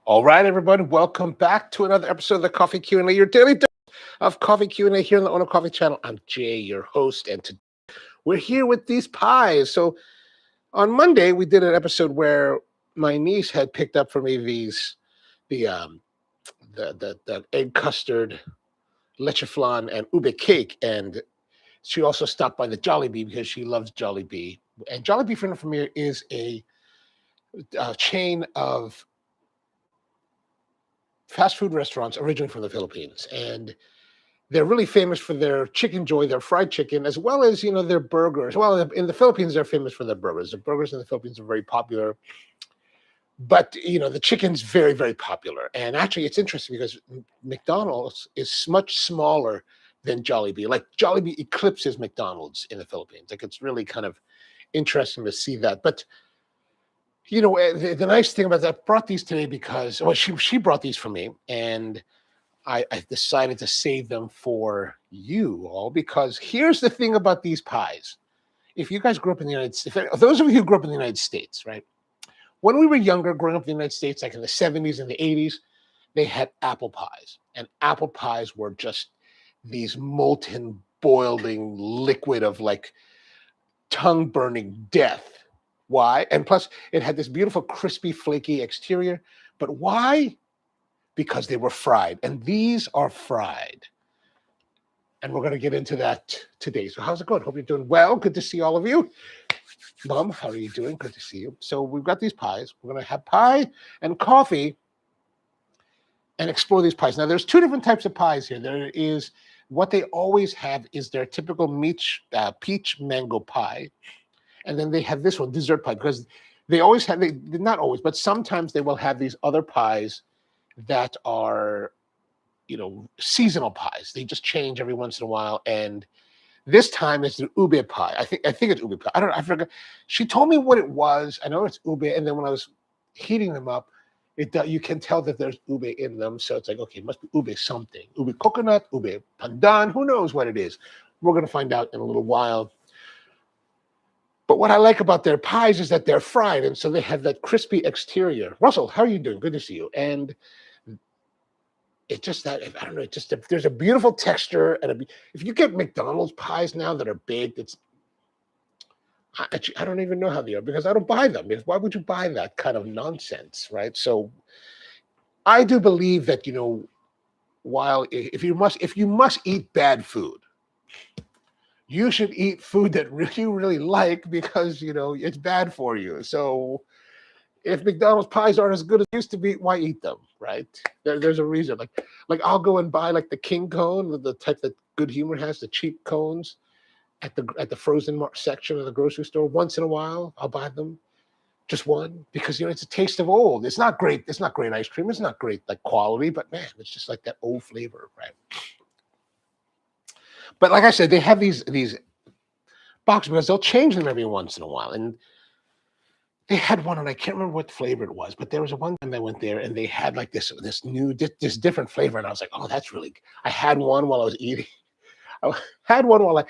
All right, everybody, welcome back to another episode of the Coffee Q&A, your daily dose of Coffee Q&A here on the onocoffee channel. I'm Jay, your host, and today we're here with these pies. So on Monday, we did an episode where my niece had picked up for me the the egg custard, leche flan, and ube cake, and she also stopped by the Jollibee because she loves Jollibee. And Jollibee, for me, is a chain of fast food restaurants originally from the Philippines, and they're really famous for their chicken joy, their fried chicken, as well as their burgers. Well, in the Philippines, they're famous for their burgers. The burgers in the Philippines are very popular, but the chicken's very, very popular. And actually, it's interesting because McDonald's is much smaller than Jollibee. Like Jollibee eclipses McDonald's in the Philippines. Like it's really kind of interesting to see that. But the nice thing about that, I brought these today because she brought these for me, and I decided to save them for you all because here's the thing about these pies. If you guys grew up in the United States, those of you who grew up in the United States, right? When we were younger, growing up in the United States, like in the 70s and the 80s, they had apple pies. And apple pies were just these molten, boiling liquid of like tongue-burning death. Why? And plus, it had this beautiful, crispy, flaky exterior. But why? Because they were fried, and these are fried. And we're going to get into that today. So how's it going? Hope you're doing well. Good to see all of you. Mom, how are you doing? Good to see you. So we've got these pies. We're going to have pie and coffee and explore these pies. Now, there's two different types of pies here. There is what they always have is their typical peach mango pie. And then they have this one, dessert pie, because they always have, not always, but sometimes they will have these other pies that are, seasonal pies. They just change every once in a while. And this time it's an ube pie. I think it's ube pie. I forgot. She told me what it was. I know it's ube. And then when I was heating them up, you can tell that there's ube in them. So it's like, okay, it must be ube something. Ube coconut, ube pandan. Who knows what it is? We're going to find out in a little while. But what I like about their pies is that they're fried, and so they have that crispy exterior. Russell, how are you doing? Good to see you. And it's just that, I don't know, there's a beautiful texture. And if you get McDonald's pies now that are baked, I don't even know how they are because I don't buy them. Because why would you buy that kind of nonsense, right? So I do believe that, while if you must eat bad food, you should eat food that you really like because, it's bad for you. So if McDonald's pies aren't as good as they used to be, why eat them, right? There's a reason. Like I'll go and buy like the king cone, the type that Good Humor has, the cheap cones at the frozen section of the grocery store. Once in a while, I'll buy them, just one, because, it's a taste of old. It's not great. It's not great ice cream. It's not great like quality, but man, it's just like that old flavor, right? But like I said, they have these boxes because they'll change them every once in a while. And they had one, and I can't remember what flavor it was, but there was one time I went there, and they had like this different flavor, and I was like, oh, that's really good. I had one while I was eating. I had one while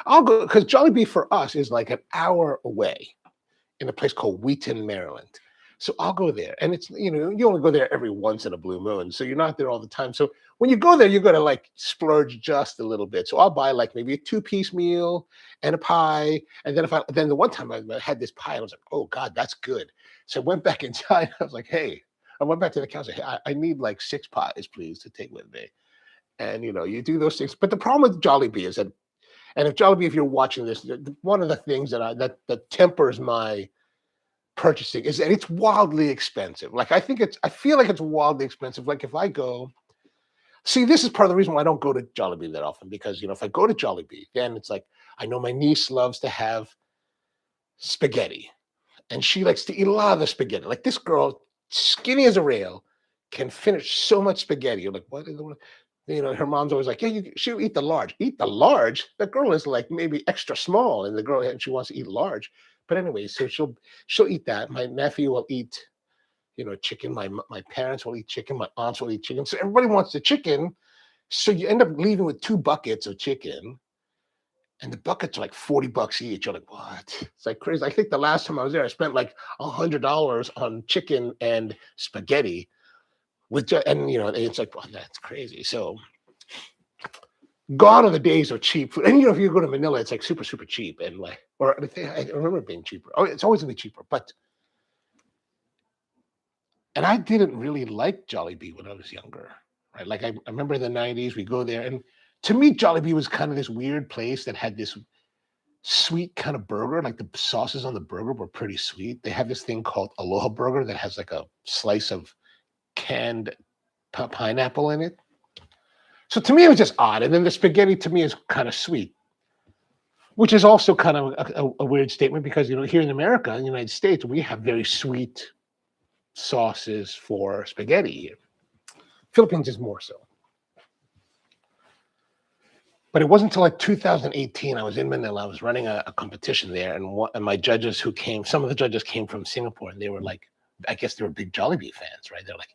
I'll go because Jollibee for us is like an hour away in a place called Wheaton, Maryland. So I'll go there, and it's you only go there every once in a blue moon, so you're not there all the time. So when you go there, you're gonna like splurge just a little bit. So I'll buy like maybe a 2-piece meal and a pie, and then the one time I had this pie, I was like, oh God, that's good. So I went back inside. I was like, hey, I went back to the counter. Hey, I need like 6 pies, please, to take with me. And you do those things. But the problem with Jollibee is that, and if you're watching this, one of the things that tempers my purchasing is that it's wildly expensive. Like I feel like it's wildly expensive. Like if I go, see, this is part of the reason why I don't go to Jollibee that often, because if I go to Jollibee, then it's like I know my niece loves to have spaghetti, and she likes to eat a lot of the spaghetti. Like this girl, skinny as a rail, can finish so much spaghetti. You're like, what is the her mom's always like, yeah, she'll eat the large. Eat the large? The girl is like maybe extra small, and she wants to eat large. But anyway, so she'll eat that. My nephew will eat, chicken. My parents will eat chicken. My aunts will eat chicken. So everybody wants the chicken. So you end up leaving with 2 buckets of chicken, and the buckets are like $40 each. You're like, what? It's like crazy. I think the last time I was there, I spent like $100 on chicken and spaghetti. and it's like, well, that's crazy. So gone are the days of cheap food. And if you go to Manila, it's like super, super cheap. And I remember it being cheaper. Oh, it's always gonna be cheaper. And I didn't really like Jollibee when I was younger, right? Like I remember in the 90s, we go there, and to me, Jollibee was kind of this weird place that had this sweet kind of burger. Like the sauces on the burger were pretty sweet. They have this thing called Aloha Burger that has like a slice of canned pineapple in it. So to me, it was just odd. And then the spaghetti to me is kind of sweet, which is also kind of a weird statement because, here in America, in the United States, we have very sweet sauces for spaghetti here. Philippines is more so. But it wasn't until like 2018, I was in Manila, I was running a competition there, and my judges some of the judges came from Singapore, and they were like, I guess they were big Jollibee fans, right? They're like,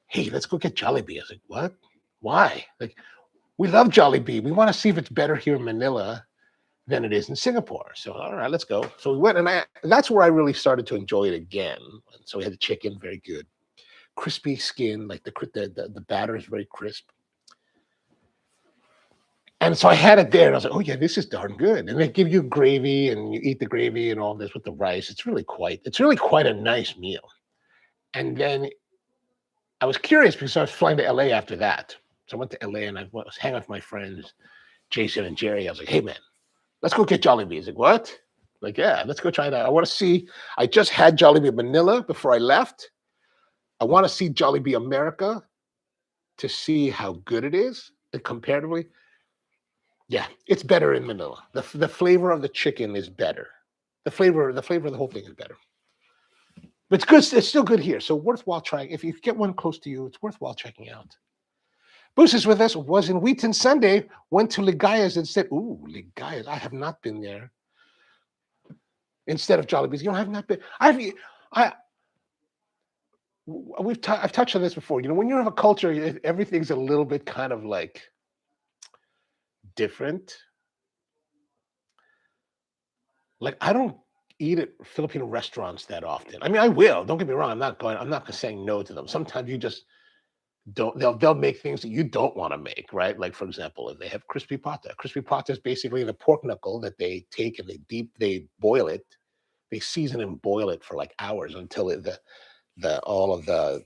hey, let's go get Jollibee. I was like, what? Why? Like, we love Jollibee. We want to see if it's better here in Manila than it is in Singapore. So, all right, let's go. So we went, and that's where I really started to enjoy it again. And so we had the chicken, very good. Crispy skin, like the batter is very crisp. And so I had it there, and I was like, oh, yeah, this is darn good. And they give you gravy, and you eat the gravy and all this with the rice. It's really quite a nice meal. And then I was curious because I was flying to LA after that. So I went to LA, and I was hanging out with my friends, Jason and Jerry. I was like, hey, man, let's go get Jollibee. He's like, what? Like, yeah, let's go try that. I want to see. I just had Jollibee Manila before I left. I want to see Jollibee America to see how good it is, and comparatively. Yeah, it's better in Manila. The flavor of the chicken is better. The flavor of the whole thing is better. But it's good. It's still good here. So worthwhile trying. If you get one close to you, it's worthwhile checking out. Bruce is with us. Was in Wheaton Sunday. Went to Ligaya's and said, "Ooh, Ligaya's. I have not been there." Instead of Jollibee's, I have not been. I've touched on this before. When you have a culture, everything's a little bit kind of like different. Like I don't eat at Filipino restaurants that often. I mean, I will. Don't get me wrong. I'm not saying no to them. Sometimes you just don't. They'll make things that you don't want to make, right? Like for example, if they have crispy pata. Crispy pata is basically the pork knuckle that they take and they boil it. They season and boil it for like hours until all of the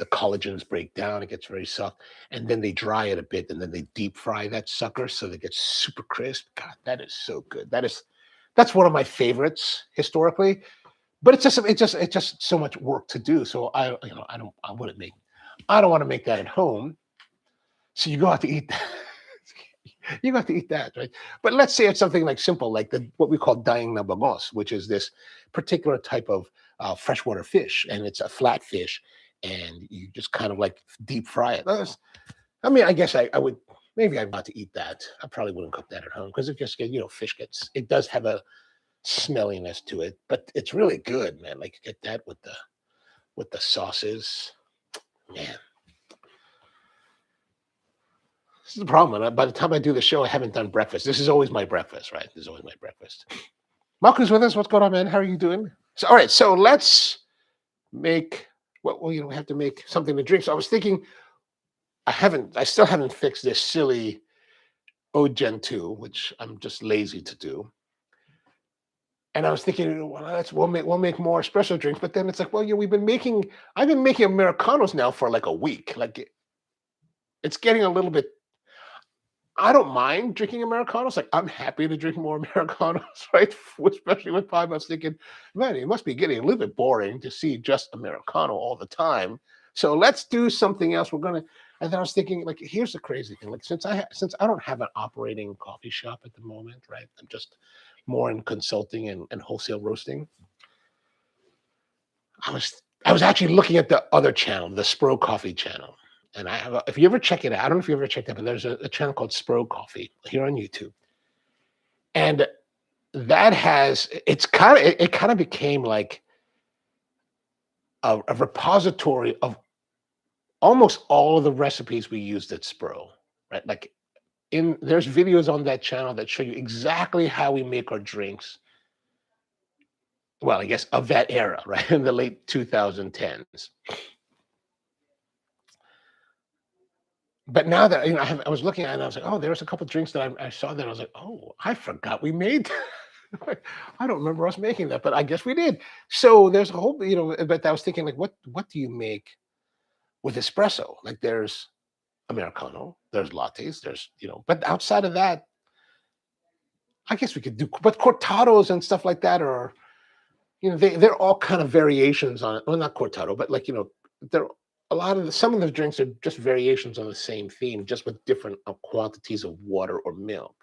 collagens break down. It gets very soft, and then they dry it a bit, and then they deep fry that sucker so that it gets super crisp. God, that is so good. That's one of my favorites historically, but it's just so much work to do. So I don't want to make that at home. So you go out to eat that. You got to eat that, right? But let's say it's something like simple, like what we call daing na bangos, which is this particular type of freshwater fish, and it's a flat fish, and you just kind of like deep fry it. I mean, I guess I would. Maybe I'm about to eat that. I probably wouldn't cook that at home because fish it does have a smelliness to it, but it's really good, man. Like get that with the sauces, man. This is the problem. By the time I do the show, I haven't done breakfast. This is always my breakfast, right? This is always my breakfast. Malcolm's with us. What's going on, man? How are you doing? So, all right. So let's make. We have to make something to drink. So I was thinking. I still haven't fixed this silly Gen 2, which I'm just lazy to do. And I was thinking, well, we'll make more espresso drinks. But then it's like, well, I've been making Americanos now for like a week. Like it's getting a little bit. I don't mind drinking Americanos. Like I'm happy to drink more Americanos, right? Especially with pie. I was thinking, man, it must be getting a little bit boring to see just Americano all the time. So let's do something else. And then I was thinking, like, here's the crazy thing. Like, since I don't have an operating coffee shop at the moment, right? I'm just more in consulting and wholesale roasting. I was actually looking at the other channel, the Spro Coffee channel. And if you ever check it out, I don't know if you ever checked it out, but there's a channel called Spro Coffee here on YouTube. And that it kind of became like a repository of almost all of the recipes we used at Spro, right? Like there's videos on that channel that show you exactly how we make our drinks. Well, I guess of that era, right? In the late 2010s. but now that I was looking at it, and I was like, oh, there's a couple drinks that I saw that I was like, oh, I forgot we made. I don't remember us making that, but I guess we did. So there's a whole, but I was thinking like, what do you make with espresso? Like there's Americano, there's lattes, but outside of that, I guess we could do, but cortados and stuff like that are, they're all kind of variations on it. Well, not cortado, but like, they're some of the drinks are just variations on the same theme, just with different quantities of water or milk.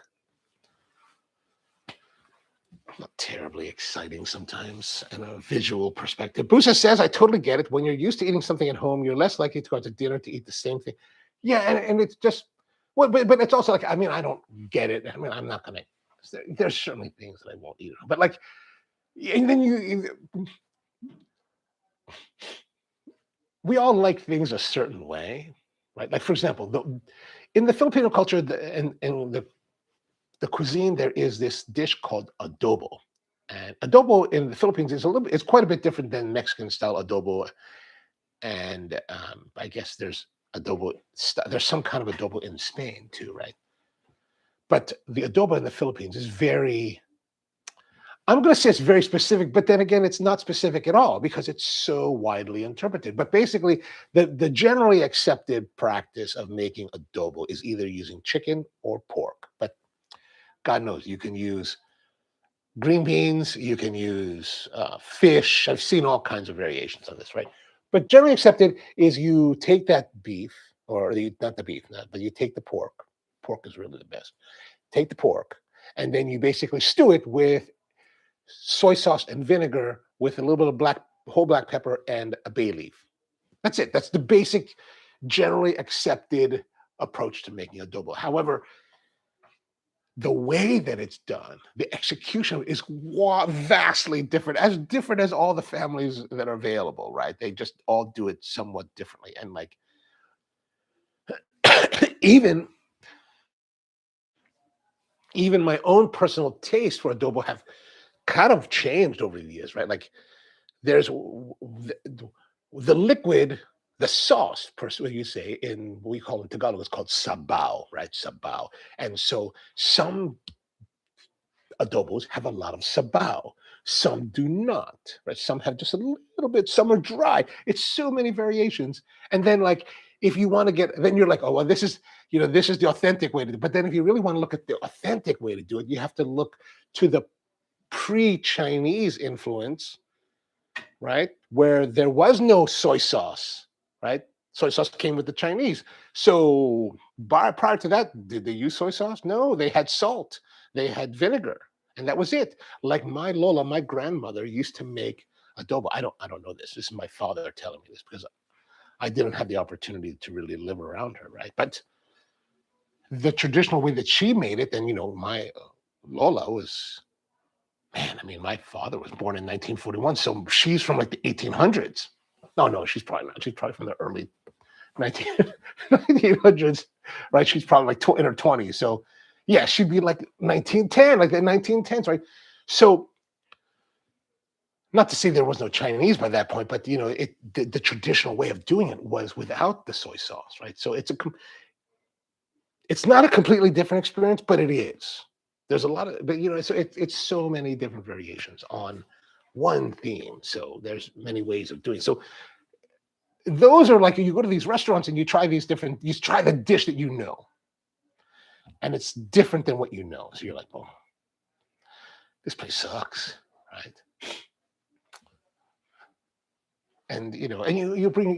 Not terribly exciting sometimes in a visual perspective. Busa says, I totally get it. When you're used to eating something at home, you're less likely to go out to dinner to eat the same thing. Yeah, and it's just, well, but it's also like, I mean, I don't get it. I mean, I'm not going to, there's certainly things that I won't eat. But like, and then we all like things a certain way, right? Like, for example, in the Filipino culture and the cuisine, there is this dish called adobo. And adobo in the Philippines is it's quite a bit different than Mexican style adobo. And I guess there's there's some kind of adobo in Spain too, right? But the adobo in the Philippines is I'm going to say it's very specific, but then again, it's not specific at all because it's so widely interpreted. But basically, the generally accepted practice of making adobo is either using chicken or pork. But God knows you can use green beans, you can use fish. I've seen all kinds of variations on this, right? But generally accepted is you take that beef, or not the beef, but you take the pork. Pork is really the best. Take the pork, and then you basically stew it with soy sauce and vinegar with a little bit of whole black pepper and a bay leaf. That's it. That's the basic, generally accepted approach to making adobo. However, the way that it's done, the execution is vastly different as all the families that are available, right? They just all do it somewhat differently. And like, even my own personal taste for adobo have kind of changed over the years, right? Like there's the liquid, the sauce, what you say in what we call in Tagalog, is called sabaw, right? Sabaw. And so some adobos have a lot of sabaw. Some do not, right? Some have just a little bit, some are dry. It's so many variations. And then like, if you want to then you're like, oh, well, this is the authentic way to do it. But then if you really want to look at the authentic way to do it, you have to look to the pre-Chinese influence, right? Where there was no soy sauce, right? Soy sauce came with the Chinese. So prior to that, did they use soy sauce? No, they had salt, they had vinegar, and that was it. Like my Lola, my grandmother used to make adobo. I don't know this. This is my father telling me this because I didn't have the opportunity to really live around her, right? But the traditional way that she made it, and my Lola was, man, I mean, my father was born in 1941, so she's from like the 1800s. No, she's probably not. She's probably from the early 1900s, right? She's probably like in her 20s. So, yeah, she'd be like 1910, like the 1910s, right? So, not to say there was no Chinese by that point, but the traditional way of doing it was without the soy sauce, right? So it's not a completely different experience, but it is. There's a lot of, but it's so many different variations on one theme. So there's many ways of doing it. So those are like, you go to these restaurants and you try the dish that and it's different than what you know. So you're like, oh, this place sucks, right? And you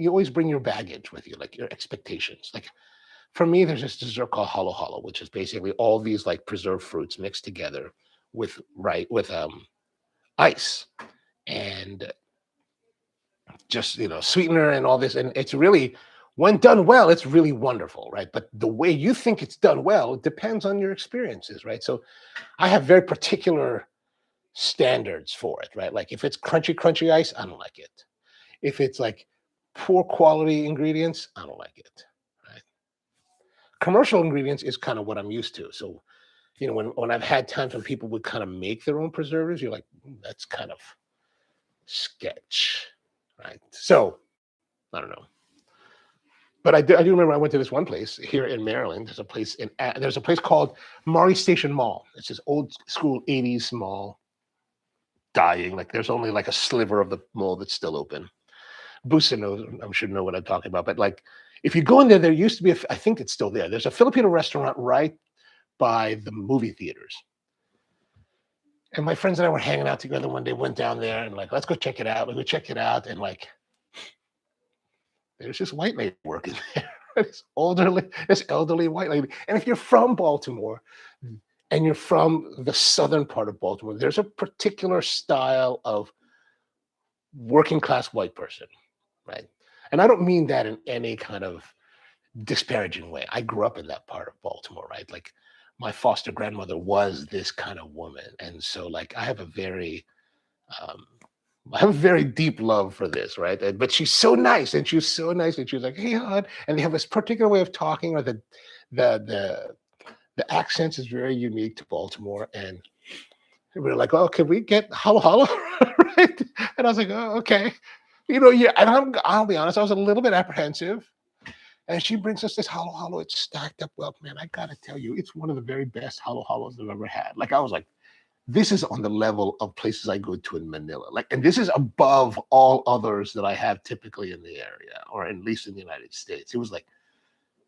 always bring your baggage with you, like your expectations. Like for me, there's this dessert called halo halo, which is basically all these like preserved fruits mixed together with ice and just sweetener and all this. And it's really, when done well, it's really wonderful, right? But the way you think it's done well, it depends on your experiences, right? So I have very particular standards for it, right? Like if it's crunchy ice, I don't like it. If it's like poor quality ingredients, I don't like it. Right? Commercial ingredients is kind of what I'm used to. So, when I've had times when people would kind of make their own preservatives, you're like, that's kind of sketch, right? So, I don't know. But I do remember I went to this one place here in Maryland. There's a place called Maury Station Mall. It's this old school 80s mall, dying. Like there's only like a sliver of the mall that's still open. Busa knows, I'm sure know what I'm talking about. But like if you go in there, there used to be I think it's still there. There's a Filipino restaurant right by the movie theaters. And my friends and I were hanging out together one day, went down there and like, let's go check it out. We checked it out, and like there's this white lady working there. This elderly white lady. And if you're from Baltimore and you're from the southern part of Baltimore, there's a particular style of working class white person, right? And I don't mean that in any kind of disparaging way. I grew up in that part of Baltimore, right? Like my foster grandmother was this kind of woman. And so like I have a very deep love for this, right? But she's so nice, and she was so nice, and she was like, "Hey, hon," and they have this particular way of talking, or the accents is very unique to Baltimore, and we were like, "Oh, can we get halo halo?" Right? And I was like, "Oh, okay." Yeah. And I'll be honest, I was a little bit apprehensive, and she brings us this halo halo. It's stacked up well, man. I gotta tell you, it's one of the very best halo halos I've ever had. Like I was like, this is on the level of places I go to in Manila. Like, and this is above all others that I have typically in the area, or at least in the United States. It was like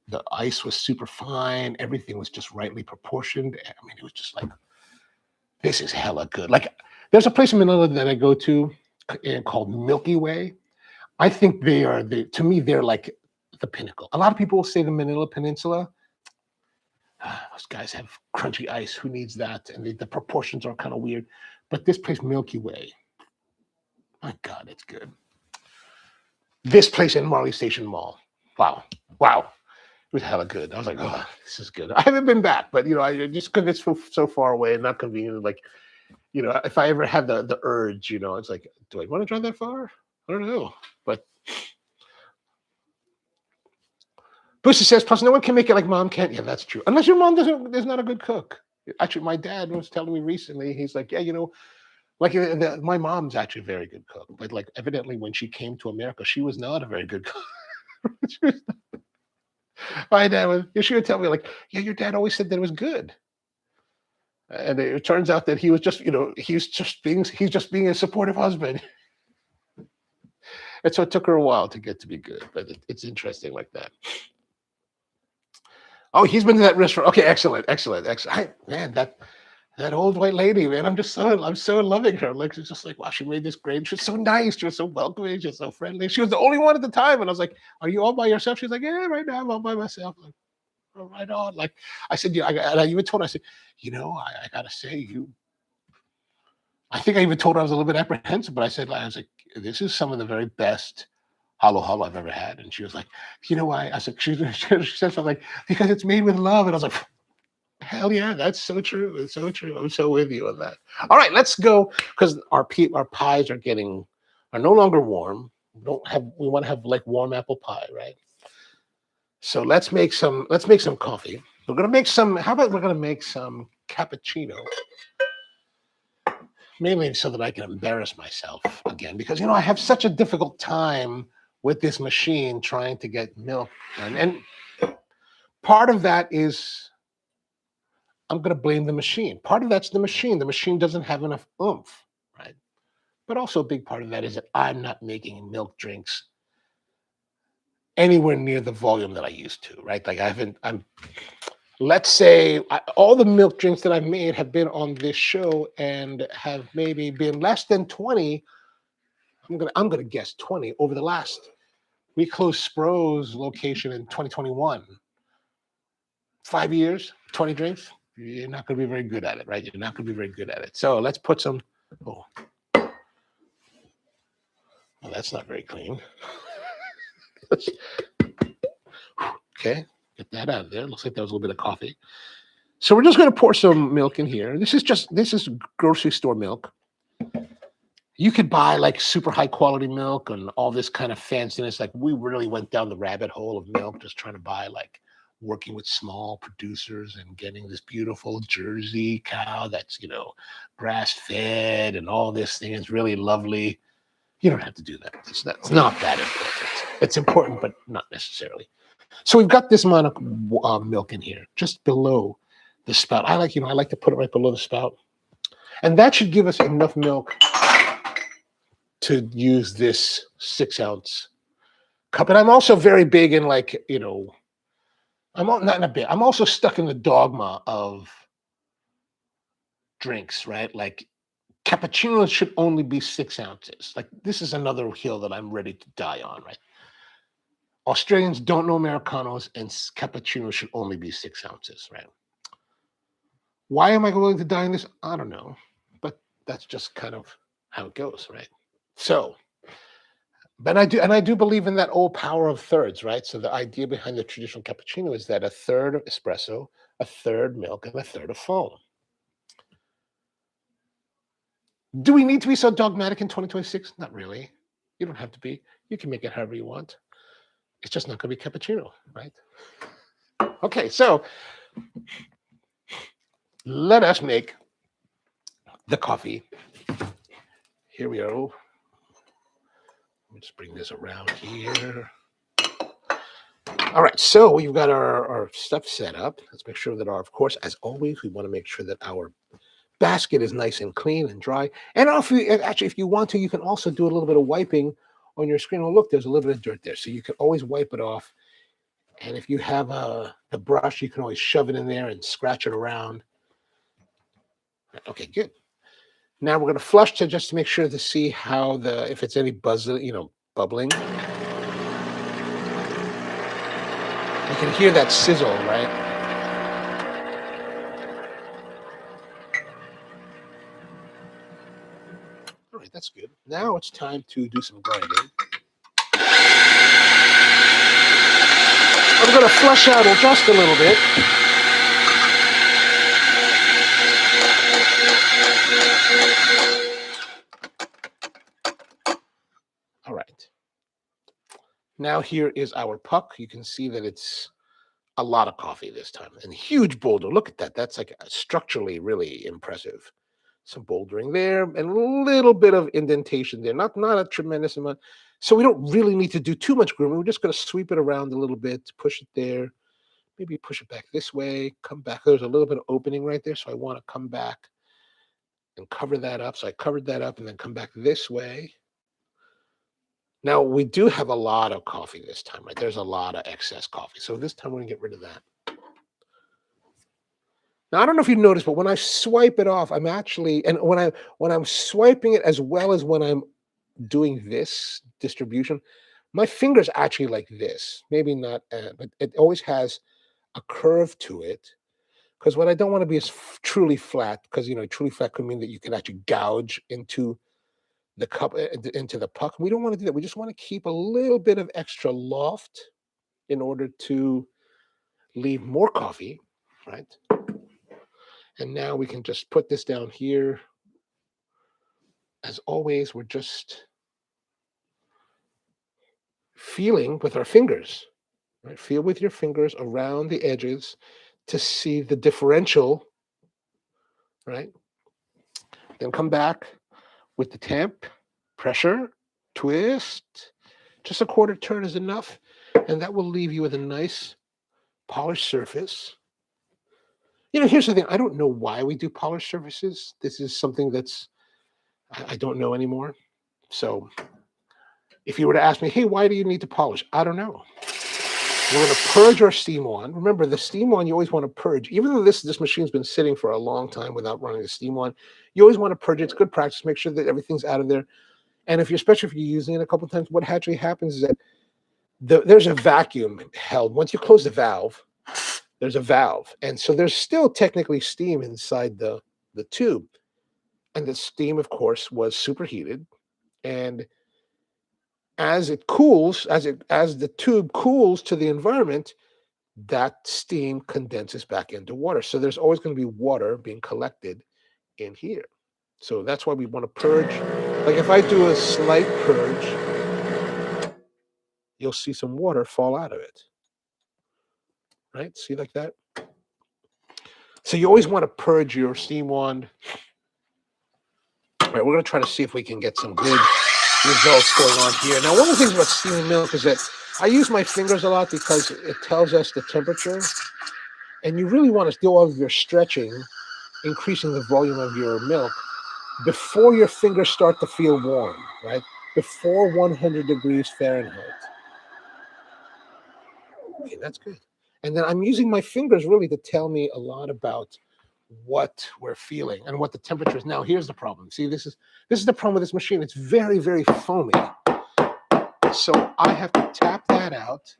the ice was super fine. Everything was just rightly proportioned. I mean, it was just like, this is hella good. Like, there's a place in Manila that I go to called Milky Way. I think to me, they're like the pinnacle. A lot of people will say the Manila Peninsula. Those guys have crunchy ice. Who needs that? And the proportions are kind of weird. But this place, Milky Way, my God, it's good. This place in Marley Station Mall, wow. It was hella good. I was like, oh, this is good. I haven't been back, but I just because it's so far away and not convenient. Like, if I ever have the urge, it's like, do I want to drive that far? I don't know, but. Bussy says, plus no one can make it like mom can. Yeah, that's true. Unless your mom is not a good cook. Actually, my dad was telling me recently, he's like, yeah, like my mom's actually a very good cook. But like evidently when she came to America, she was not a very good cook. My dad she would tell me like, yeah, your dad always said that it was good. And it turns out that he was just, he's just being a supportive husband. And so it took her a while to get to be good, but it's interesting like that. Oh, he's been to that restaurant. Okay, excellent. Man, that old white lady, man, I'm so loving her. Like, it's just like, wow, she made this great. She was so nice. She was so welcoming. She was so friendly. She was the only one at the time. And I was like, are you all by yourself? She's like, yeah, right now I'm all by myself. Like, oh, right on. Like, I said, yeah, and I even told her, I said, I gotta say, I think I even told her I was a little bit apprehensive, but I was like, this is some of the very best halo halo I've ever had. And she was like, why? I said, she said something like, because it's made with love. And I was like, hell yeah, that's so true. It's so true. I'm so with you on that. All right, let's go, because our pies are no longer warm. We want to have like warm apple pie, right? So let's make some coffee. We're gonna make some. How about we're gonna make some cappuccino? Mainly so that I can embarrass myself again, because I have such a difficult time with this machine trying to get milk. And part of that is I'm going to blame the machine. Part of that's the machine. The machine doesn't have enough oomph, right? But also a big part of that is that I'm not making milk drinks anywhere near the volume that I used to, right? Like let's say all the milk drinks that I've made have been on this show and have maybe been less than 20. I'm gonna guess 20 over the last. We closed Spro's location in 2021. 5 years, 20 drinks. You're not gonna be very good at it, right? You're not gonna be very good at it. So let's put some. Oh, well, that's not very clean. Okay, get that out of there. Looks like that was a little bit of coffee. So we're just going to pour some milk in here. This is grocery store milk. You could buy like super high quality milk and all this kind of fanciness. Like we really went down the rabbit hole of milk, just trying to buy like working with small producers and getting this beautiful Jersey cow that's, grass fed and all this thing is really lovely. You don't have to do that. It's not that important. It's important, but not necessarily. So we've got this amount of milk in here, just below the spout. I like to put it right below the spout. And that should give us enough milk to use this 6-ounce cup. And I'm also very big in I'm also stuck in the dogma of drinks, right? Like cappuccinos should only be 6 ounces. Like this is another hill that I'm ready to die on, right? Australians don't know Americanos, and cappuccinos should only be 6 ounces, right? Why am I willing to die on this? I don't know, but that's just kind of how it goes, right? So, but I do believe in that old power of thirds, right? So the idea behind the traditional cappuccino is that a third of espresso, a third milk, and a third of foam. Do we need to be so dogmatic in 2026? Not really. You don't have to be. You can make it however you want. It's just not going to be cappuccino, right? Okay, so let us make the coffee. Here we go. Let me just bring this around here. All right, so we've got our stuff set up. Let's make sure that of course, as always, we want to make sure that our basket is nice and clean and dry. And if you want to, you can also do a little bit of wiping on your screen. Oh, look, there's a little bit of dirt there. So you can always wipe it off. And if you have the brush, you can always shove it in there and scratch it around. Okay, good. Now we're going to flush just to make sure to see how if it's any bubbling. You can hear that sizzle, right? All right, that's good. Now it's time to do some grinding. I'm going to flush out just a little bit. All right. Now here is our puck. You can see that it's a lot of coffee this time. And a huge boulder. Look at that. That's like structurally really impressive. Some bouldering there and a little bit of indentation there. Not a tremendous amount. So we don't really need to do too much grooming. We're just going to sweep it around a little bit, push it there. Maybe push it back this way, come back. There's a little bit of opening right there. So I want to come back and cover that up. So I covered that up and then come back this way. Now, we do have a lot of coffee this time, right? There's a lot of excess coffee. So this time we're going to get rid of that. Now, I don't know if you noticed, but when I swipe it off, I'm actually, and when I'm swiping it as well as when I'm doing this distribution, my finger's actually like this. Maybe not, but it always has a curve to it. Because what I don't want to be is truly flat, because, truly flat could mean that you can actually gouge into the cup, into the puck. We don't want to do that. We just want to keep a little bit of extra loft in order to leave more coffee, right? And now we can just put this down here. As always, we're just feeling with our fingers, right? Feel with your fingers around the edges to see the differential, right? Then come back with the temp, pressure, twist. Just a quarter turn is enough, and that will leave you with a nice polished surface. Here's the thing. I don't know why we do polished surfaces. This is something that's I don't know anymore. So if you were to ask me, hey, why do you need to polish? I don't know. We're going to purge our steam on. Remember, the steam on, you always want to purge. Even though this machine's been sitting for a long time without running the steam on, you always want to purge it. It's good practice. Make sure that everything's out of there. And especially if you're using it a couple of times, what actually happens is that there's a vacuum held. Once you close the valve, there's a valve. And so there's still technically steam inside the tube. And the steam, of course, was superheated. And as it cools, as the tube cools to the environment, that steam condenses back into water. So there's always going to be water being collected in here. So that's why we want to purge. Like if I do a slight purge, you'll see some water fall out of it. Right? See like that? So you always want to purge your steam wand. All right, we're going to try to see if we can get some good results going on here. Now, one of the things about steaming milk is that I use my fingers a lot because it tells us the temperature. And you really want to do all of your stretching, increasing the volume of your milk before your fingers start to feel warm, right? Before 100 degrees Fahrenheit. Okay, that's good. And then I'm using my fingers really to tell me a lot about what we're feeling and what the temperature is. Now, here's the problem. See, this is the problem with this machine. It's very, very foamy. So I have to tap that out,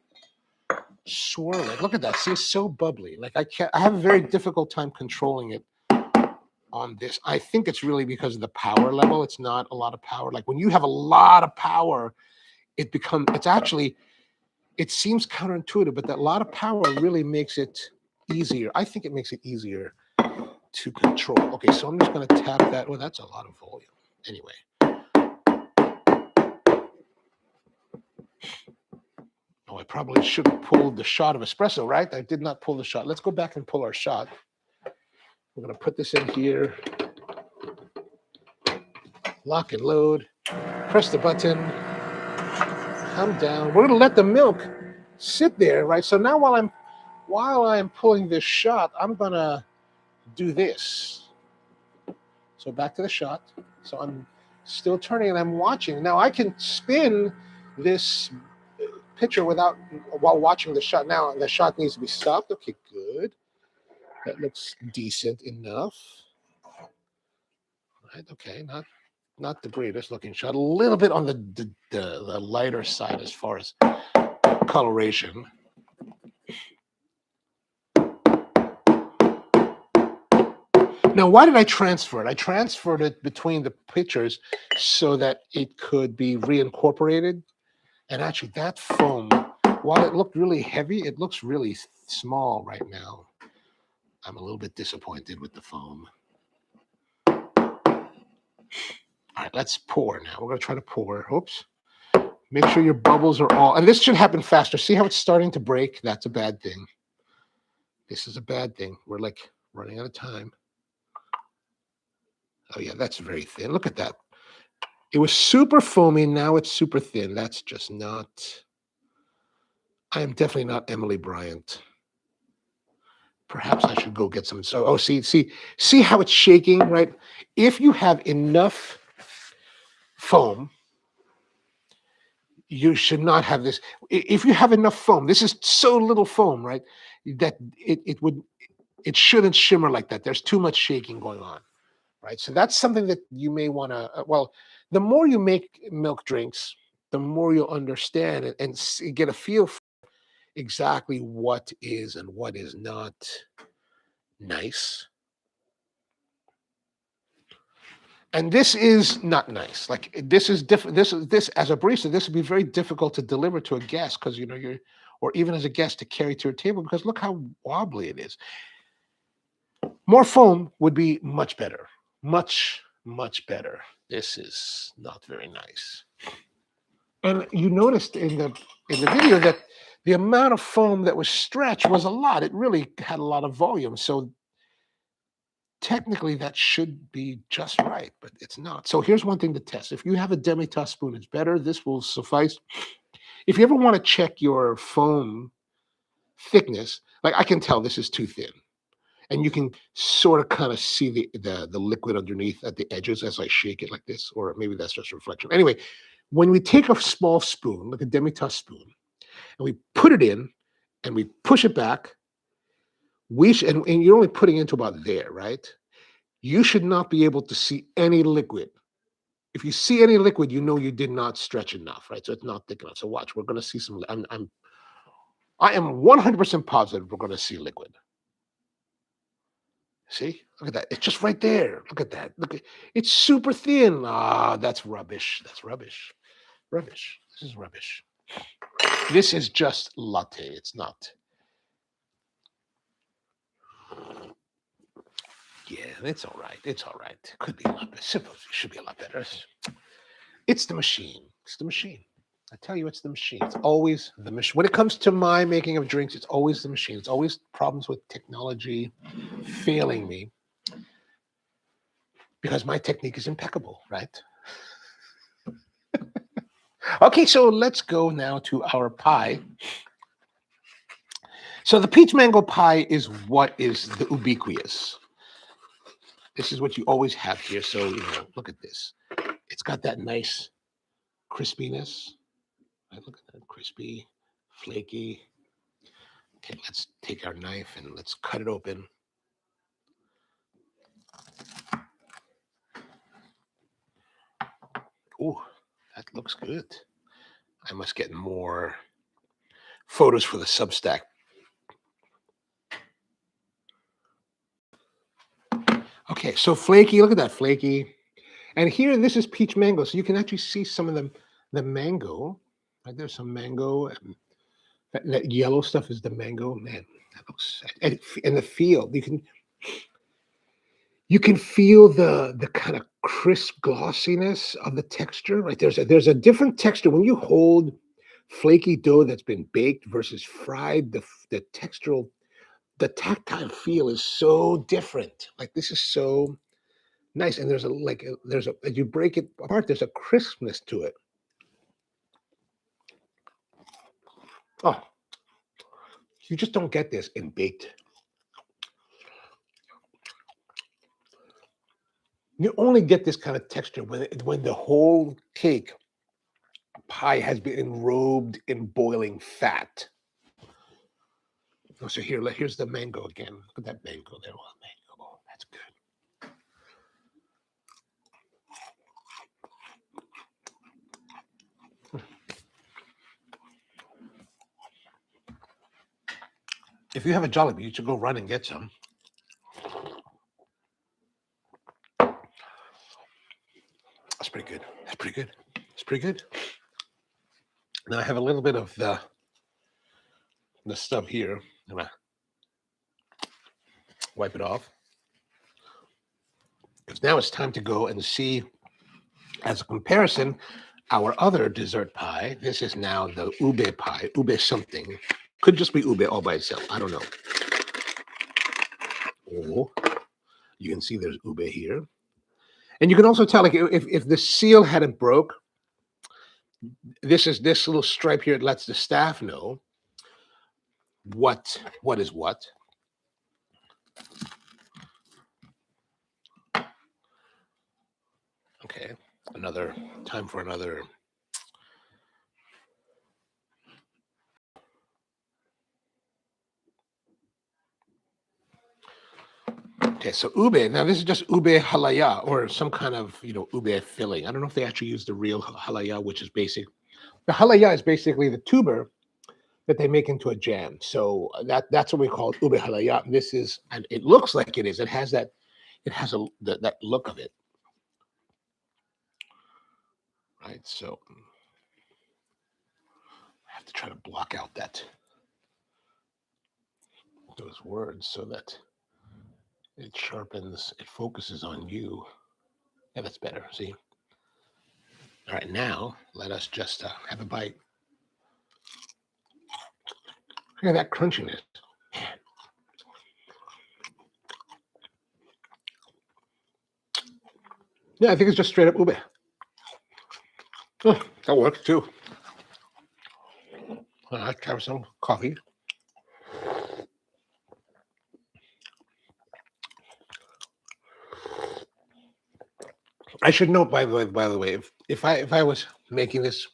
swirl it. Look at that. See, it's so bubbly. Like I have a very difficult time controlling it on this. I think it's really because of the power level. It's not a lot of power. Like when you have a lot of power, it seems counterintuitive, but that lot of power really makes it easier. I think it makes it easier to control. Okay, so I'm just going to tap that. Well, that's a lot of volume. Anyway. Oh, I probably should have pulled the shot of espresso, right? I did not pull the shot. Let's go back and pull our shot. We're going to put this in here. Lock and load. Press the button. Come down. We're going to let the milk sit there, right? So now while I'm pulling this shot, I'm going to do this. So back to the shot. So I'm still turning and I'm watching. Now I can spin this pitcher while watching the shot. Now the shot needs to be stopped. Okay, good. That looks decent enough. Right, okay, not the greatest looking shot. A little bit on the lighter side as far as coloration. Now, why did I transfer it? I transferred it between the pitchers so that it could be reincorporated. And actually, that foam, while it looked really heavy, it looks really small right now. I'm a little bit disappointed with the foam. All right, let's pour now. We're going to try to pour. Oops. Make sure your bubbles are all, and this should happen faster. See how it's starting to break? That's a bad thing. This is a bad thing. We're like running out of time. Oh yeah, that's very thin. Look at that. It was super foamy. Now it's super thin. That's just not, I am definitely not Emily Bryant. Perhaps I should go get some. So, oh, see how it's shaking, right? If you have enough foam, you should not have this. If you have enough foam, this is so little foam, right? That it shouldn't shimmer like that. There's too much shaking going on, right? So that's something that you may want to, well, the more you make milk drinks, the more you'll understand and get a feel for exactly what is and what is not nice. And this is not nice. Like this is different. This as a barista, this would be very difficult to deliver to a guest because or even as a guest to carry to your table because look how wobbly it is. More foam would be much better. Much, much better. This is not very nice. And you noticed in the video that the amount of foam that was stretched was a lot. It really had a lot of volume. So technically that should be just right, but it's not. So here's one thing to test. If you have a demi-tasse spoon, it's better. This will suffice. If you ever want to check your foam thickness, like I can tell this is too thin. And you can sort of kind of see the liquid underneath at the edges as I shake it like this, or maybe that's just reflection. Anyway, when we take a small spoon, like a demi-tasse spoon, and we put it in and we push it back, and you're only putting into about there, right? You should not be able to see any liquid. If you see any liquid, you know you did not stretch enough, right? So it's not thick enough. So watch, we're going to see some. I am 100% positive we're going to see liquid. See, look at that. It's just right there. Look at that. It's super thin. Ah, that's rubbish. That's rubbish. Rubbish. This is rubbish. This is just latte. It's not. Yeah, it's all right. It's all right. Could be a lot better. Suppose it should be a lot better. It's the machine. It's the machine. I tell you, it's the machine. It's always the machine. When it comes to my making of drinks, it's always the machine. It's always problems with technology failing me because my technique is impeccable, right? Okay, so let's go now to our pie. So the peach mango pie is what is the ubiquitous. This is what you always have here. So, look at this. It's got that nice crispiness. Right, look at that, crispy, flaky. Okay, let's take our knife and let's cut it open. Oh, that looks good. I must get more photos for the Substack. Okay, so flaky, look at that, flaky. And here, this is peach mango. So you can actually see some of the mango. Right, there's some mango. And that yellow stuff is the mango. Man, that looks, and in the field, you can feel the kind of crisp glossiness of the texture. Right, there's a different texture when you hold flaky dough that's been baked versus fried. The textural, the tactile feel is so different. Like this is so nice, and there's as you break it apart, there's a crispness to it. Oh, you just don't get this in baked. You only get this kind of texture when the whole cake pie has been enrobed in boiling fat. Oh, so here's the mango again. Look at that mango there. Oh, mango. Oh, that's good. If you have a Jollibee, you should go run and get some. That's pretty good. That's pretty good. It's pretty good. Now I have a little bit of the stuff here. I'm gonna wipe it off. Because now it's time to go and see, as a comparison, our other dessert pie. This is now the ube pie, ube something. Could just be ube all by itself. I don't know. Oh, you can see there's ube here. And you can also tell, like, if the seal hadn't broke, this little stripe here, it lets the staff know what is what. Okay, another time for another. Okay, so ube. Now this is just ube halaya, or some kind of ube filling. I don't know if they actually use the real halaya, which is basic. The halaya is basically the tuber that they make into a jam. So that's what we call ube halaya. This is, and it looks like it is. It has that. It has that look of it. Right. So I have to try to block out those words so that it sharpens. It focuses on you. Yeah, that's better. See. All right, now let us just have a bite. Look at that crunchiness. Yeah, I think it's just straight up ube. Oh, that works too. I have some coffee. I should note, by the way, if I was making this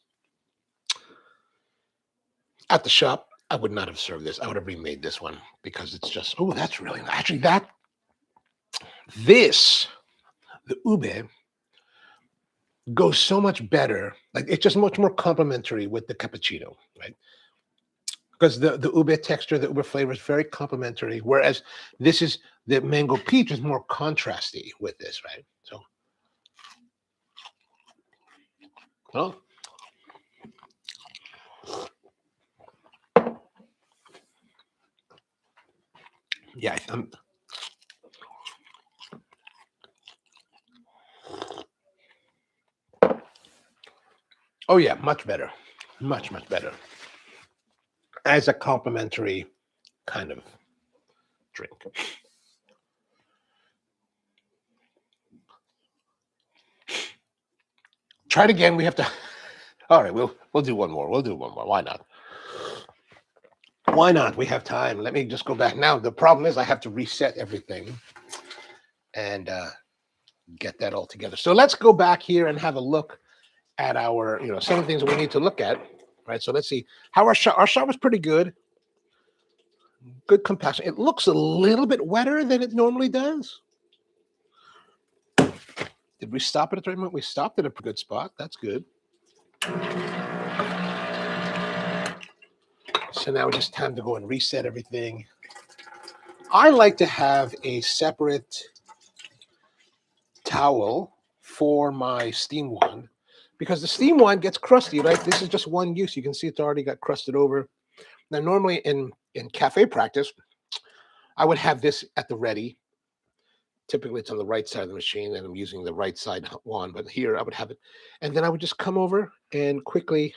at the shop, I would not have served this. I would have remade this one because it's just, oh, that's really actually the ube goes so much better. Like it's just much more complementary with the cappuccino, right? Because the ube texture, the ube flavor is very complementary. Whereas this is the mango peach is more contrasty with this, right? So, well, yeah, oh yeah, much better, much better as a complimentary kind of drink. Try it again. We have to. All right, we'll do one more. We'll do one more. Why not? Why not? We have time. Let me just go back. Now, the problem is I have to reset everything and get that all together. So let's go back here and have a look at our, some of the things that we need to look at, right? So let's see how our shot was pretty good. Good compaction. It looks a little bit wetter than it normally does. Did we stop it at the right moment? We stopped at a good spot. That's good. So now it's just time to go and reset everything. I like to have a separate towel for my steam wand because the steam wand gets crusty, right? This is just one use. You can see it's already got crusted over. Now, normally in cafe practice, I would have this at the ready. Typically, it's on the right side of the machine, and I'm using the right side wand. But here, I would have it. And then I would just come over and quickly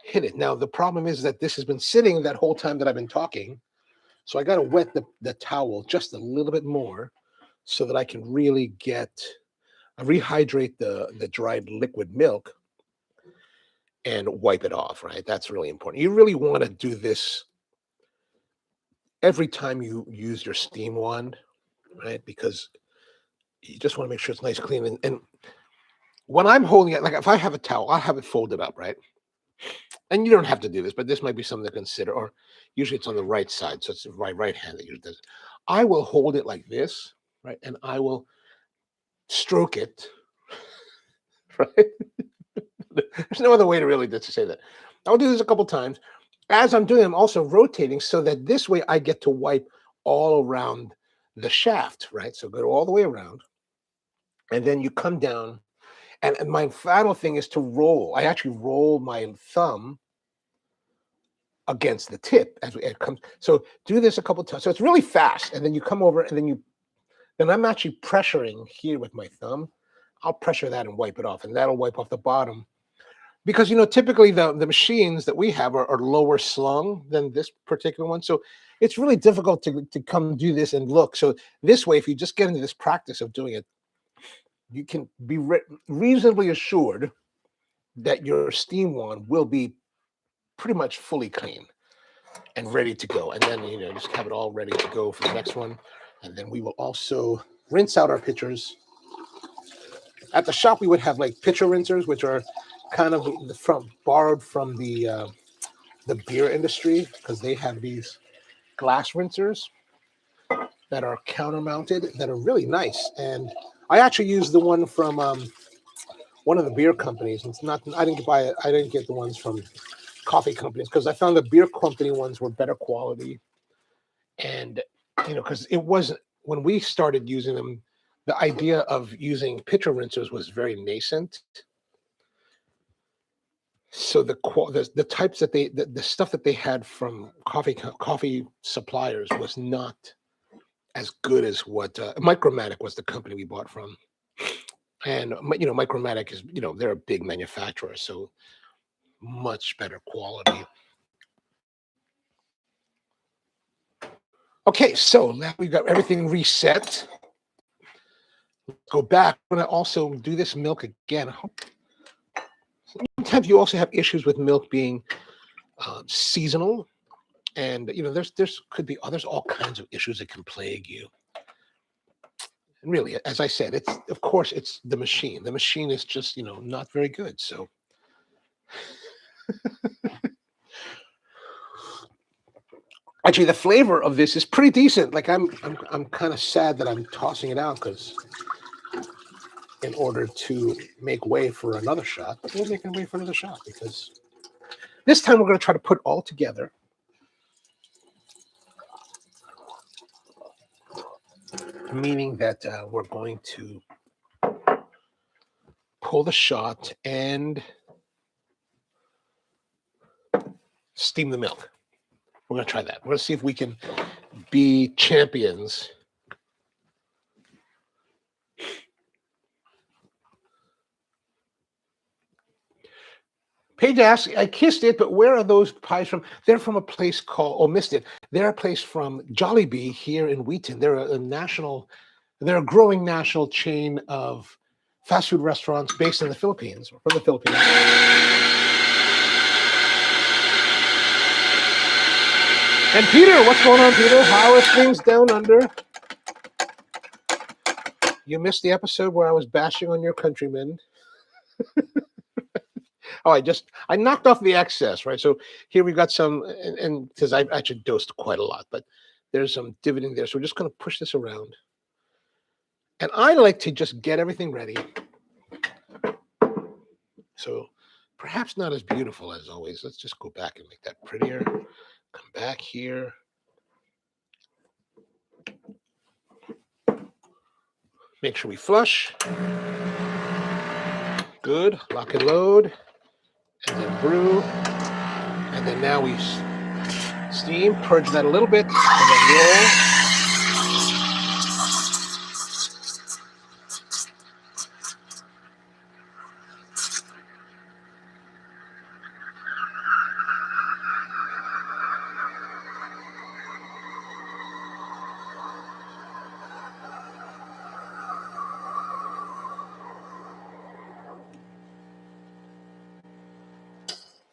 hit it. Now, the problem is that this has been sitting that whole time that I've been talking. So I got to wet the towel just a little bit more so that I can really rehydrate the dried liquid milk and wipe it off, right? That's really important. You really want to do this every time you use your steam wand, right? Because you just want to make sure it's nice, clean. And when I'm holding it, like if I have a towel, I'll have it folded up, right? And you don't have to do this, but this might be something to consider. Or usually it's on the right side, so it's my right hand that usually does it. I will hold it like this, right? And I will stroke it, right? There's no other way to really to say that. I'll do this a couple times. As I'm doing, I'm also rotating so that this way I get to wipe all around the shaft, right? So go all the way around. And then you come down. And my final thing is to roll. I actually roll my thumb against the tip as it comes. So do this a couple times. So it's really fast. And then you come over and then I'm actually pressuring here with my thumb. I'll pressure that and wipe it off. And that'll wipe off the bottom. Because, typically the machines that we have are lower slung than this particular one. So it's really difficult to come do this and look. So this way, if you just get into this practice of doing it, you can be reasonably assured that your steam wand will be pretty much fully clean and ready to go. And then, just have it all ready to go for the next one. And then we will also rinse out our pitchers. At the shop, we would have like pitcher rinsers, which are kind of borrowed from the beer industry because they have these glass rinsers that are counter-mounted that are really nice. And I actually use the one from one of the beer companies. It's not. I didn't buy it. I didn't get the ones from coffee companies because I found the beer company ones were better quality. And because it wasn't when we started using them, the idea of using pitcher rinsers was very nascent. So the types that the stuff that they had from coffee suppliers was not as good as what Micromatic was the company we bought from. And Micromatic is they're a big manufacturer, so much better quality. Okay, so now we've got everything reset. Let's go back. I'm going to also do this milk again. Sometimes you also have issues with milk being seasonal, and there's all kinds of issues that can plague you. And really, as I said, it's the machine. The machine is just not very good. So actually, the flavor of this is pretty decent. Like I'm kind of sad that I'm tossing it out because in order to make way for another shot, but we're making way for another shot because this time we're going to try to put all together. Meaning that we're going to pull the shot and steam the milk. We're going to try that. We're going to see if we can be champions. Paige asks, I kissed it, but where are those pies from? They're from a place called, missed it. They're a place from Jollibee here in Wheaton. They're a growing national chain of fast food restaurants based in the Philippines, or from the Philippines. And Peter, what's going on, Peter? How are things down under? You missed the episode where I was bashing on your countrymen. Oh, I knocked off the excess, right? So here we got some, and because I've actually dosed quite a lot, but there's some dividend there. So we're just going to push this around. And I like to just get everything ready. So perhaps not as beautiful as always. Let's just go back and make that prettier. Come back here. Make sure we flush. Good. Lock and load. And then brew. And then now we steam. Purge that a little bit. And then roll.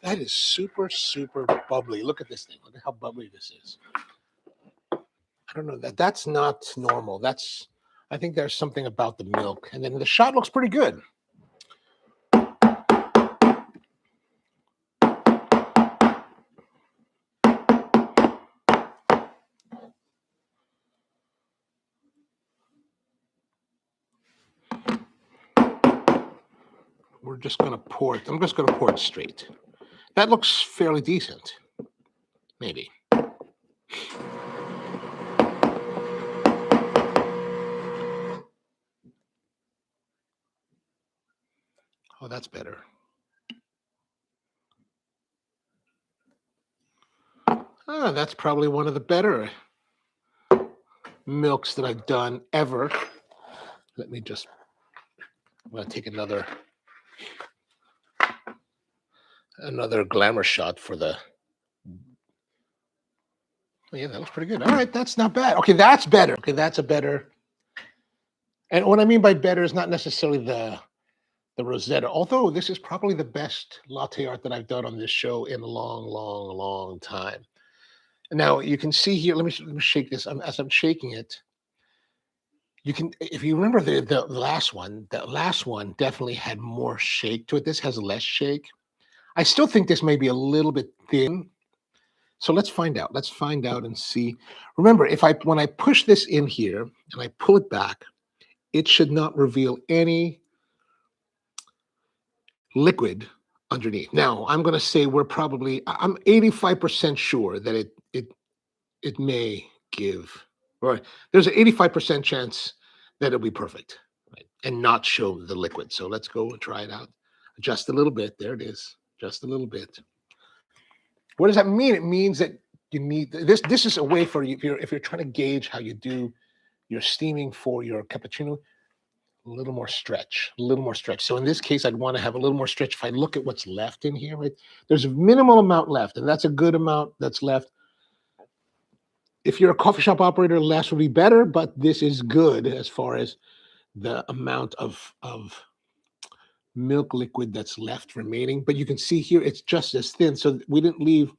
That is super, super bubbly. Look at this thing. Look at how bubbly this is. I don't know. That's not normal. I think there's something about the milk. And then the shot looks pretty good. We're just going to pour it. I'm just going to pour it straight. That looks fairly decent. Maybe. Oh, that's better. Ah, that's probably one of the better milks that I've done ever. Let me just, I'm going to take another glamour shot for the, oh yeah, that looks pretty good. All right, that's not bad. Okay, that's better. Okay, that's a better, and what I mean by better is not necessarily the Rosetta, although this is probably the best latte art that I've done on this show in a long, long, long time. Now you can see here, let me shake this. As I'm shaking it, you can, if you remember the last one definitely had more shake to it. This has less shake. I still think this may be a little bit thin. So let's find out. Let's find out and see. Remember, when I push this in here and I pull it back, it should not reveal any liquid underneath. Now, I'm going to say I'm 85% sure that it may give, or there's an 85% chance that it'll be perfect, right, and not show the liquid. So let's go and try it out. Just a little bit. There it is. Just a little bit. What does that mean? It means that you need this. This is a way for you if you're trying to gauge how you do your steaming for your cappuccino. A little more stretch, a little more stretch. So in this case, I'd want to have a little more stretch. If I look at what's left in here, right, there's a minimal amount left, and that's a good amount that's left. If you're a coffee shop operator, less would be better, but this is good as far as the amount of milk liquid that's left remaining. But you can see here, it's just as thin. So we didn't leave,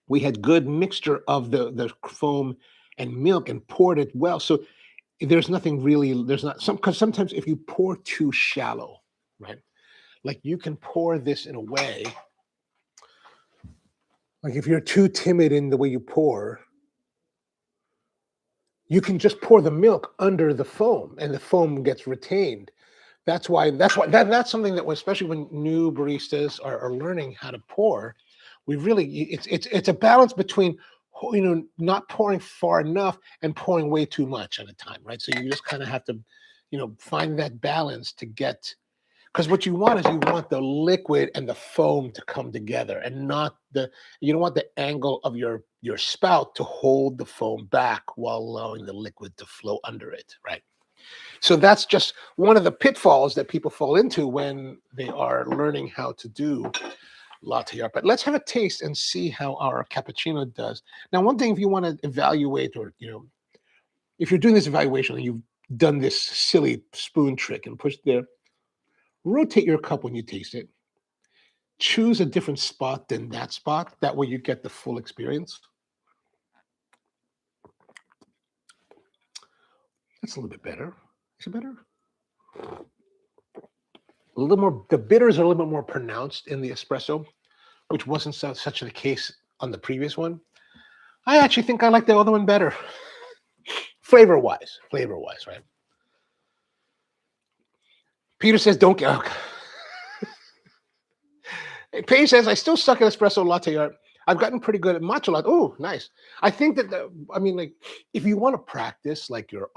we had good mixture of the foam and milk and poured it well. So there's nothing really, because sometimes if you pour too shallow, right? Like you can pour this in a way, like if you're too timid in the way you pour, you can just pour the milk under the foam and the foam gets retained. That's something that, especially when new baristas are learning how to pour, it's a balance between, not pouring far enough and pouring way too much at a time, right? So you just kind of have to, find that balance to get, because what you want is the liquid and the foam to come together, and you don't want the angle of your spout to hold the foam back while allowing the liquid to flow under it, right? So that's just one of the pitfalls that people fall into when they are learning how to do latte art. But let's have a taste and see how our cappuccino does. Now, one thing, if you want to evaluate, or if you're doing this evaluation and you've done this silly spoon trick and pushed there, rotate your cup when you taste it. Choose a different spot than that spot. That way you get the full experience. That's a little bit better. Is it better? A little more, the bitters are a little bit more pronounced in the espresso, which wasn't such the case on the previous one. I actually think I like the other one better. Flavor-wise, right? Peter says, don't get... Okay. Paige says, I still suck at espresso latte art. I've gotten pretty good at matcha latte. Oh, nice. I think that, like, if you want to practice, like, your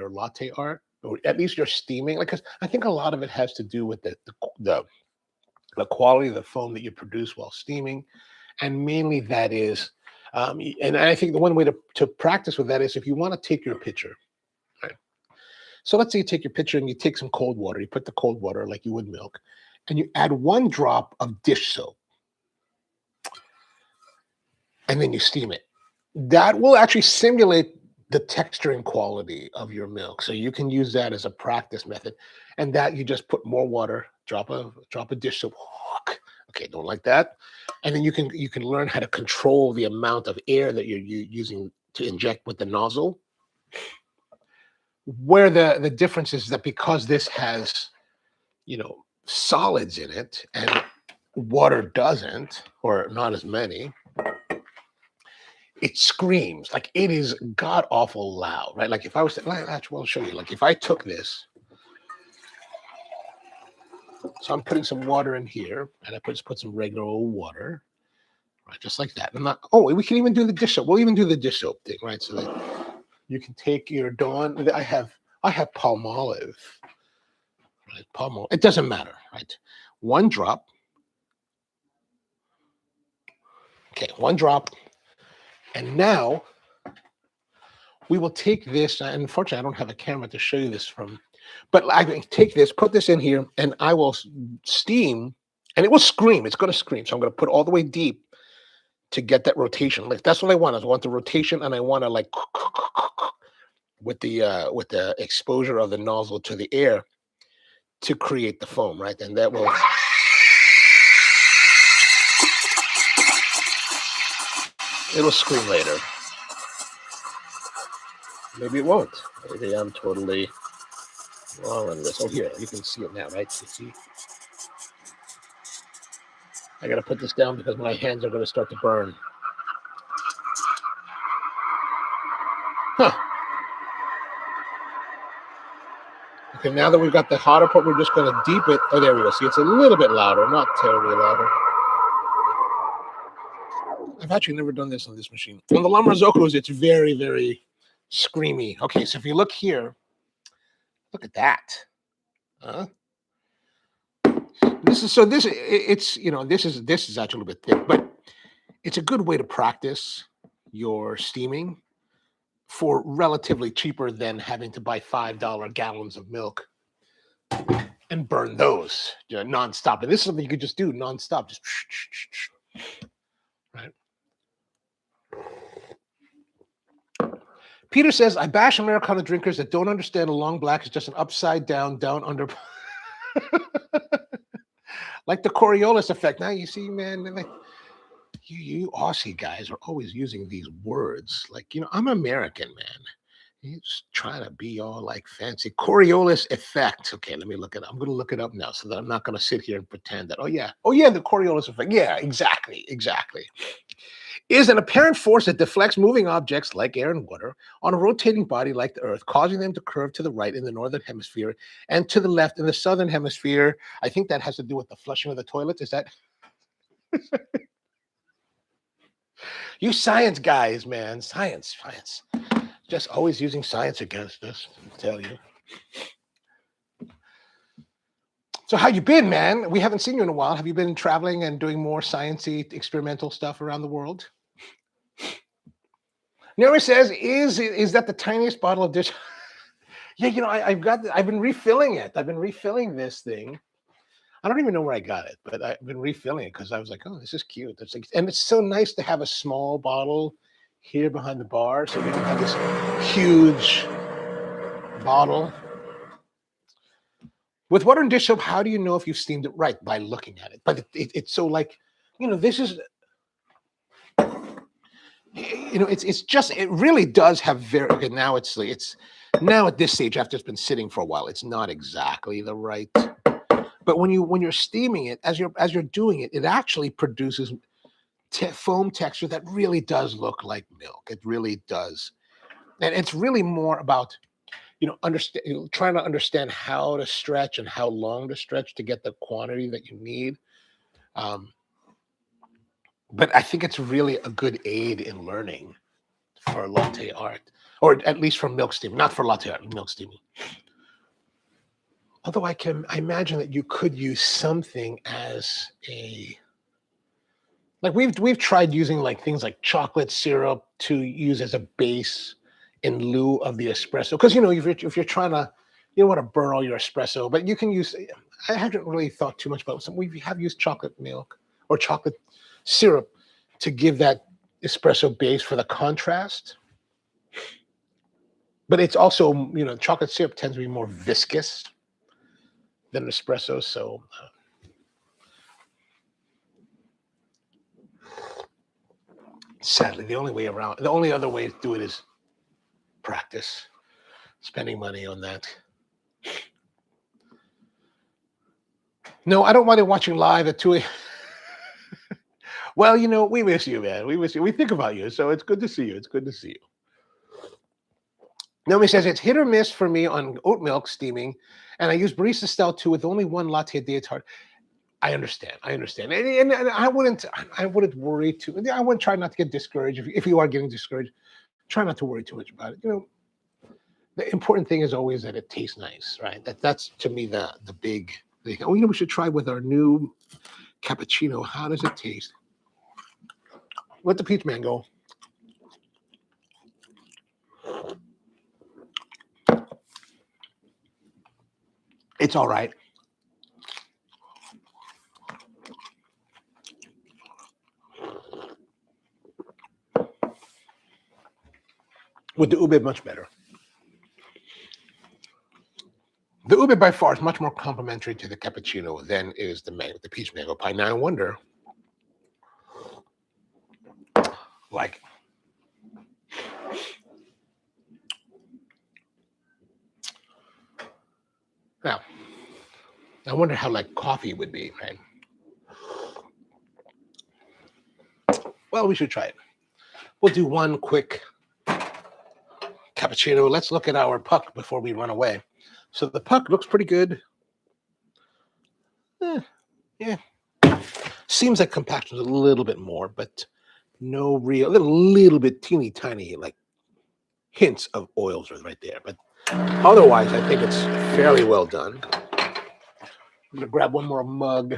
latte art, or at least your steaming, like, because I think a lot of it has to do with the quality of the foam that you produce while steaming. And mainly that is, and I think the one way to practice with that is if you want to take your pitcher, right? So let's say you take your pitcher and you take some cold water, you put the cold water like you would milk, and you add 1 drop of dish soap. And then you steam it. That will actually simulate the texture and quality of your milk. So you can use that as a practice method. And that you just put more water, drop a dish soap. Okay, don't like that. And then you can learn how to control the amount of air that you're using to inject with the nozzle. Where the difference is that because this has, solids in it and water doesn't, or not as many, it screams. Like, it is god awful loud, right? Like, if I was to, I'll show you. Like, if I took this, so I'm putting some water in here, and I just put some regular old water, right, just like that. We can even do the dish soap. We'll even do the dish soap thing, right? So that you can take your Dawn. I have Palmolive, right? Palmolive. It doesn't matter, right? 1 drop. Okay, 1 drop. And now we will take this, and unfortunately I don't have a camera to show you this from, but I can take this, put this in here, and I will steam, and it will scream. It's going to scream. So I'm going to put all the way deep to get that rotation. Like, that's what I want. I want the rotation, and I want to, like, with the exposure of the nozzle to the air to create the foam, right? And that will... It'll scream later. Maybe it won't. Maybe I'm totally wrong on this. Oh, here, you can see it now, right? You see? I got to put this down because my hands are going to start to burn. Huh. Okay, now that we've got the hotter part, we're just going to deep it. Oh, there we go. See, it's a little bit louder, not terribly louder. I've actually never done this on this machine. On the Lamrazzocos, it's very, very screamy. Okay, so if you look here, look at that. This is actually a little bit thick, but it's a good way to practice your steaming for relatively cheaper than having to buy $5 gallons of milk and burn those, nonstop. And this is something you could just do nonstop, just right. Peter says, I bash Americano drinkers that don't understand a long black is just an upside down, down under. Like the Coriolis effect. Now you see, man, like, you Aussie guys are always using these words. Like, I'm American, man. He's trying to be all like fancy. Coriolis effect. Okay, let me look it up. I'm going to look it up now so that I'm not going to sit here and pretend that, oh yeah, the Coriolis effect. Yeah, exactly. Is an apparent force that deflects moving objects like air and water on a rotating body like the Earth, causing them to curve to the right in the northern hemisphere and to the left in the southern hemisphere. I think that has to do with the flushing of the toilet. Is that? You science guys, man. Science. Just always using science against us, I tell you. So how you been, man? We haven't seen you in a while. Have you been traveling and doing more sciencey experimental stuff around the world? Nora says, is that the tiniest bottle of dish? Yeah, I've been refilling it. I've been refilling this thing. I don't even know where I got it, but I've been refilling it because I was like, oh, this is cute. And it's so nice to have a small bottle here behind the bar, so we don't have this huge bottle. With water and dish soap, how do you know if you've steamed it right? By looking at it. But it's so like, this is, it's just, it really does have very, okay, now it's now at this stage, after it's been sitting for a while, it's not exactly the right, but when you're steaming it, as you're doing it, it actually produces foam texture that really does look like milk. It really does. And it's really more about, trying to understand how to stretch and how long to stretch to get the quantity that you need. But I think it's really a good aid in learning for latte art, or at least for milk steaming, not for latte art, milk steaming. Although I imagine that you could use something as like we've tried using like things like chocolate syrup to use as a base in lieu of the espresso, because if you're trying to, you don't want to burn all your espresso, but you can use. I haven't really thought too much about some. We have used chocolate milk or chocolate syrup to give that espresso base for the contrast. But it's also, chocolate syrup tends to be more viscous than espresso, so. Sadly, the only other way to do it is practice, spending money on that. No, I don't mind watching live at 2 a.m. Well, we miss you, man. We miss you. We think about you, so it's good to see you. It's good to see you. Naomi says, it's hit or miss for me on oat milk steaming, and I use barista style too with only one latte a day. It's hard. I understand. And I wouldn't worry too. I would try not to get discouraged. If you are getting discouraged, try not to worry too much about it. The important thing is always that it tastes nice, right? That's to me the big thing. Oh, we should try with our new cappuccino. How does it taste? With the peach mango. It's all right. With the ube, much better. The ube by far is much more complimentary to the cappuccino than is the peach mango pie. Now I wonder, like, now I wonder how like coffee would be, right? Well, we should try it. We'll do one quick cappuccino. Let's look at our puck before we run away. So the puck looks pretty good. Yeah. Seems like compaction is a little bit more, but no real, little bit teeny tiny like hints of oils are right there. But otherwise, I think it's fairly well done. I'm gonna grab one more mug.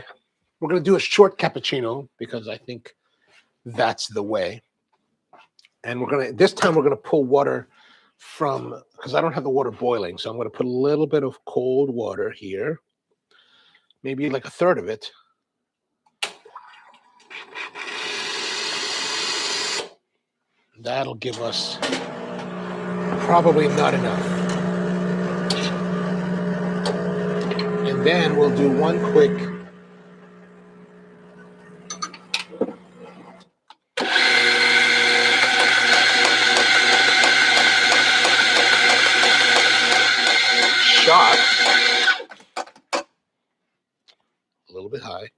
We're gonna do a short cappuccino because I think that's the way. And this time we're gonna pull water from, because I don't have the water boiling, so I'm gonna put a little bit of cold water here, maybe like a third of it. That'll give us probably not enough. And then we'll do one quick shot. A little bit high.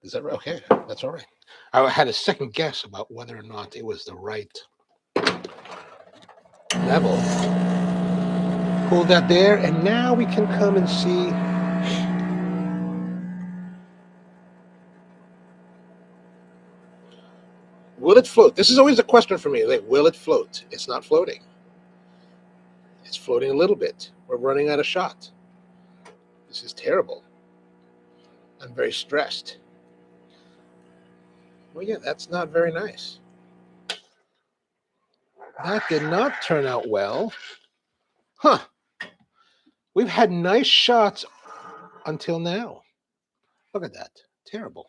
Is that right? Okay, that's all right. I had a second guess about whether or not it was the right level. Pull that there, and now we can come and see. Will it float? This is always a question for me. Like, will it float? It's not floating. It's floating a little bit. We're running out of shot. This is terrible. I'm very stressed. Well, yeah, that's not very nice. That did not turn out well. Huh. We've had nice shots until now. Look at that. Terrible.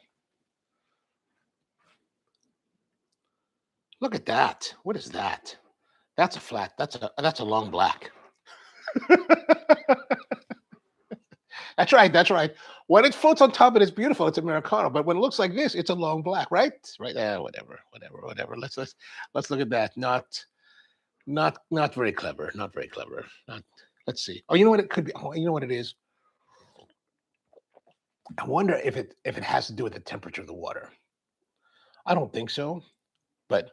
Look at that. What is that? That's a flat. That's a long black. That's right. That's right. When it floats on top, it is beautiful. It's Americano. But when it looks like this, it's a long black, right? Right there. Whatever. Let's look at that. Not very clever. Not very clever. Not. Let's see. Oh, you know what it could be. Oh, you know what it is. I wonder if it has to do with the temperature of the water. I don't think so, but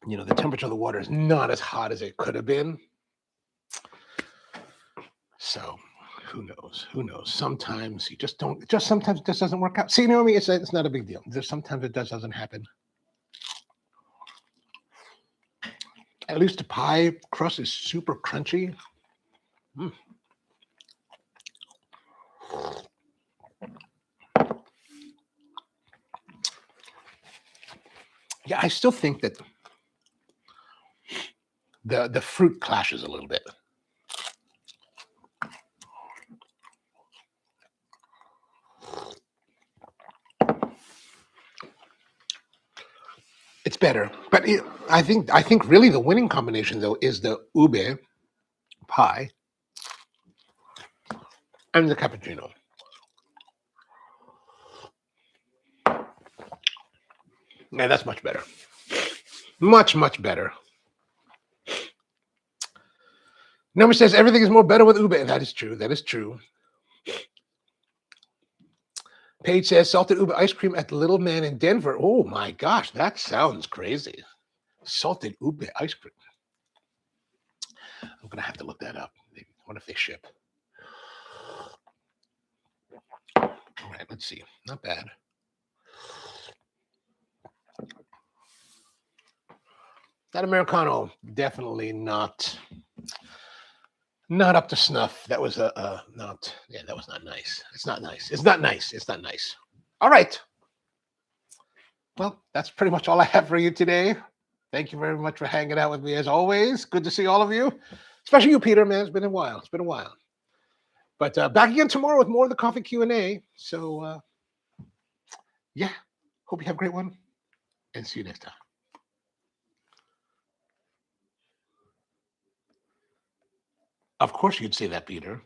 the temperature of the water is not as hot as it could have been. So who knows? Who knows? Sometimes you just don't. Just sometimes it just doesn't work out. See, Naomi, it's not a big deal. There's sometimes it doesn't happen. At least the pie crust is super crunchy. Mm. Yeah, I still think that the fruit clashes a little bit. It's better, but I think really the winning combination though is the ube pie and the cappuccino. Yeah, that's much better. Much better. Naomi says everything is more better with ube. That is true. That is true. Paige says salted ube ice cream at the Little Man in Denver. Oh my gosh, that sounds crazy. Salted ube ice cream. I'm gonna have to look that up. What if they ship? All right, let's see. Not bad. That Americano, definitely not up to snuff. That was that was not nice. It's not nice. It's not nice. It's not nice. All right. Well, that's pretty much all I have for you today. Thank you very much for hanging out with me as always. Good to see all of you, especially you, Peter, man. It's been a while. It's been a while. But back again tomorrow with more of the coffee Q&A. So, yeah, hope you have a great one and see you next time. Of course you'd say that, Peter.